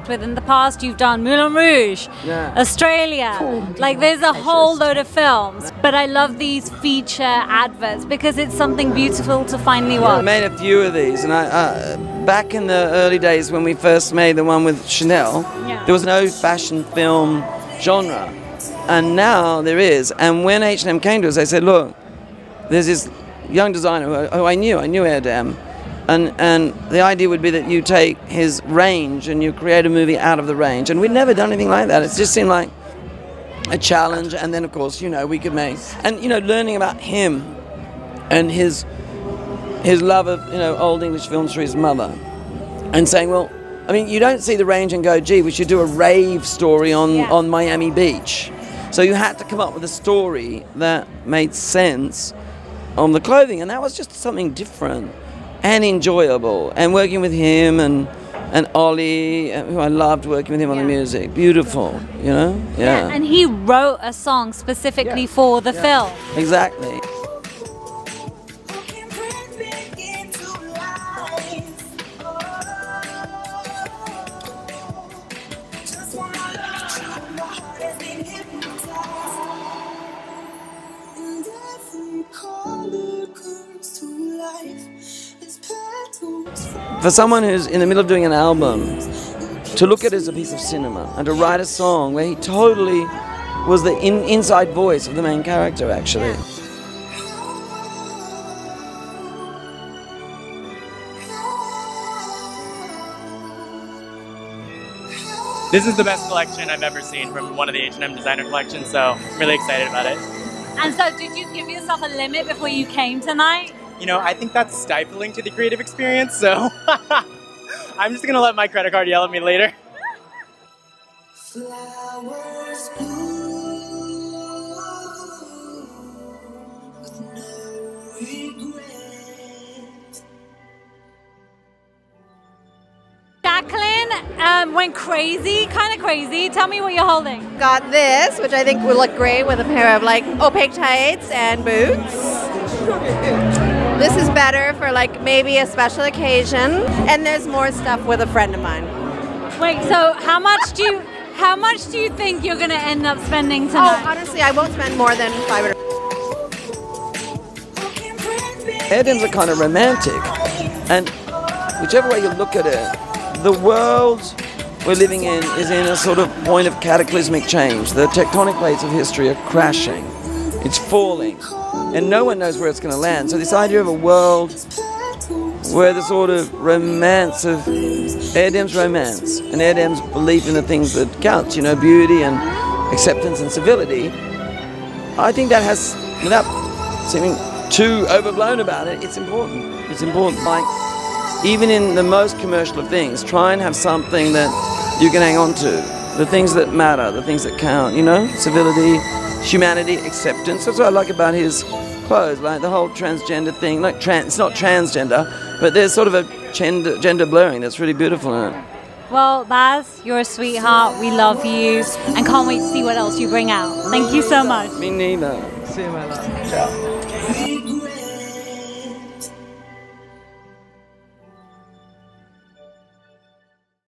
with. In the past, you've done Moulin Rouge, Australia. Like, there's a whole load of films. But I love these feature adverts because it's something beautiful to finally watch. I made a few of these, and back in the early days when we first made the one with Chanel, there was no fashion film genre, and now there is. And when H&M came to us, they said, look, there's this young designer who I knew ERDEM, and the idea would be that you take his range and you create a movie out of the range. And we'd never done anything like that. It just seemed like a challenge. And then, of course, you know, we could make, and, you know, learning about him and his love of, you know, old English films through his mother, and saying, well, I mean, you don't see the range and go, gee, we should do a rave story on Miami Beach. So you had to come up with a story that made sense on the clothing, and that was just something different and enjoyable. And working with him and Ollie, who I loved working with him on the music, beautiful, you know? Yeah. And he wrote a song specifically for the film. Exactly. For someone who's in the middle of doing an album, to look at it as a piece of cinema and to write a song where he totally was the inside voice of the main character, actually. This is the best collection I've ever seen from one of the H&M designer collections, so I'm really excited about it. And so did you give yourself a limit before you came tonight? You know, I think that's stifling to the creative experience, so I'm just going to let my credit card yell at me later. Flowers bloom with no regret. Jacqueline went crazy, kind of crazy. Tell me what you're holding. Got this, which I think will look great with a pair of like opaque tights and boots. This is better for like maybe a special occasion, and there's more stuff with a friend of mine. Wait, so how much do you think you're gonna end up spending tonight? Oh, honestly, I won't spend more than $500. ERDEMs are kind of romantic, and whichever way you look at it, the world we're living in is in a sort of point of cataclysmic change. The tectonic plates of history are crashing. It's falling. And no one knows where it's going to land. So this idea of a world where the sort of romance of ERDEM's romance and ERDEM's belief in the things that count, you know, beauty and acceptance and civility, I think that has, without seeming too overblown about it, it's important. It's important. Like, even in the most commercial of things, try and have something that you can hang on to. The things that matter, the things that count, you know, civility, humanity, acceptance. That's what I like about his clothes, like the whole transgender thing. Like it's not transgender, but there's sort of a gender blurring that's really beautiful in it. Well, Baz, you're a sweetheart. We love you, and can't wait to see what else you bring out. Thank you so much. Me neither. See you, my love. Ciao.